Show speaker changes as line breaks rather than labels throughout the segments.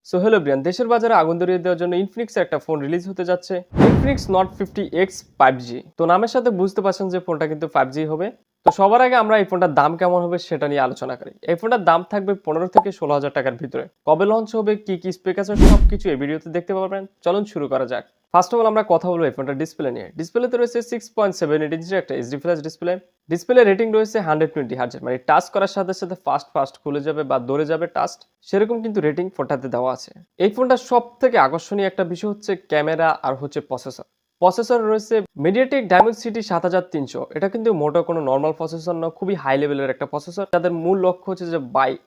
So hello Brian, দেশের বাজারে আগুন ধরিয়ে দেওয়ার জন্য ইনফিনিক্সের একটা ফোন রিলিজ হতে যাচ্ছে, ইনফিনিক্স নট 50X 5G। তো নামের সাথে বুঝতে পারছেন যে ফোনটা কিন্তু 5G হবে। তো সবার আগে আমরা এই ফোনটার দাম কেমন হবে সেটা নিয়ে আলোচনা করি। এই ফোনটার দাম থাকবে 15 থেকে 16,000 টাকার ভিতরে। কবে লঞ্চ হবে, কি কি স্পেক আছে সবকিছু এই ভিডিওতে দেখতে পাবেন। চলুন শুরু করা যাক। ফার্স্ট অফ অল আমরা কথা বলবো এই ফোনটার ডিসপ্লে নিয়ে। ডিসপ্লেতে রয়েছে 6.78 ইঞ্চির একটা HD flash display. Display rating রয়েছে 120 হার্জ, মানে টাচ করার সাথে সাথে ফাস্ট খুলে যাবে বা দৌড়ে যাবে টাচ, সেরকম কিন্তু রেটিং ফোনটাতে দেওয়া আছে। এই ফোনটার সব থেকে আকর্ষণীয় একটা বিষয় হচ্ছে ক্যামেরা আর হচ্ছে প্রসেসর রয়েছে মিডিয়াটেক ডায়মেনসিটি 7300। এটা কিন্তু মোটো কোনো নর্মাল প্রসেসর না, খুবই হাই লেভেলের একটা প্রসেসর। যাদের মূল লক্ষ্য হচ্ছে যে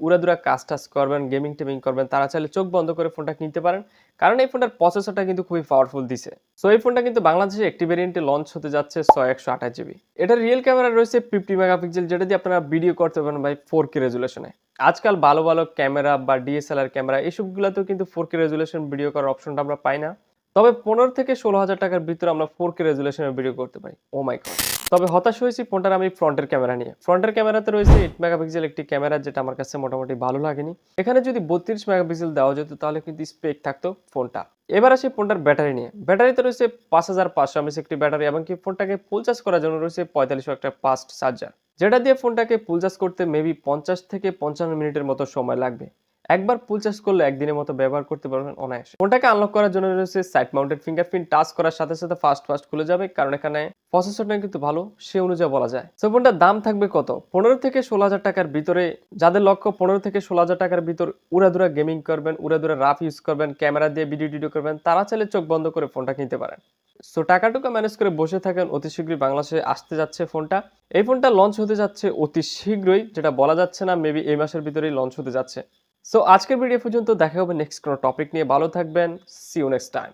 উড়াদুরা কাজ টাজ করবেন, গেমিং টেমিং করবেন, তারা চাইলে চোখ বন্ধ করে ফোনটা কিনতে পারেন, কারণ এই ফোনটার প্রসেসরটা কিন্তু খুবই পাওয়ারফুল দিছে। সো এই ফোনটা কিন্তু বাংলাদেশে একটি ভেরিয়েন্টে লঞ্চ হতে যাচ্ছে 128GB। এটা রিয়েল ক্যামেরা রয়েছে 50 মেগাপিক্সেল, যেটা দিয়ে আপনারা ভিডিও করতে পারেন ভাই 4K রেজুলেশনে। আজকাল ভালো ভালো ক্যামেরা বা ডিএসএলআর ক্যামেরা এইসবগুলোতেও কিন্তু 4K রেজুলেশন ভিডিও করার অপশনটা আমরা পাই না। তবে 15 থেকে 16,000 টাকার ভিতরে আমরা 4K রেজুলেশনের ভিডিও করতে পারি। ও মাই গড। তবে হতাশ হয়েছি ফোনটার আমি ফ্রন্টের ক্যামেরা নিয়ে। ফ্রন্টের ক্যামেরাতে রয়েছে 8 মেগাপিক্সেল একটি ক্যামেরা, যেটা আমার কাছে মোটামুটি ভালো লাগেনি। এখানে যদি 32 মেগাপিক্সেল দেওয়া যেত তাহলে কিন্তু স্পেক থাকতো ফোনটা। এবার আসি ফোনটার ব্যাটারি নিয়ে। ব্যাটারিতে রয়েছে 5500 mAh একটি ব্যাটারি, এবং কি ফোনটাকে ফুল চার্জ করার জন্য রয়েছে 45 একটা ফাস্ট চার্জার, যেটা দিয়ে ফোনটাকে ফুল চার্জ করতে মেবি 50 থেকে 55 মিনিটের মতো সময় লাগবে। একবার ফুল চার্জ করলে একদিনের মতো ব্যবহার করতে পারবেন অনায়াসে। ফোনটাকে আনলক করার জন্য রয়েছে সাইড মাউন্টেড ফিঙ্গারপ্রিন্ট। টাচ করার সাথে সাথে ফাস্ট খুলে যাবে, কারণ এখানে প্রসেসরটা কিন্তু ভালো, সে অনুযায়ী বলা যায়। সো ফোনটার দাম থাকবে কত? 15 থেকে 16,000 টাকার ভিতরে। যাদের লক্ষ্য 15 থেকে 16,000 টাকার ভিতর উড়াদুরা গেমিং করবেন, উড়াদুরা রাফ ইউজ করবেন, ক্যামেরা দিয়ে ভিডিও করবেন, তারা চাইলে চোখ বন্ধ করে ফোনটা কিনতে পারেন। সো টাকাটুকু ম্যানেজ করে বসে থাকেন, অতি শীঘ্রই বাংলাদেশে আসতে যাচ্ছে ফোনটা। এই ফোনটা লঞ্চ হতে যাচ্ছে অতি শীঘ্রই, যেটা বলা যাচ্ছে না, মেবি এই মাসের ভিতরেই লঞ্চ হতে যাচ্ছে। সো আজকের ভিডিও পর্যন্ত, দেখা হবে নেক্সট কোনো টপিক নিয়ে। ভালো থাকবেন, সি ইউ নেক্সট টাইম।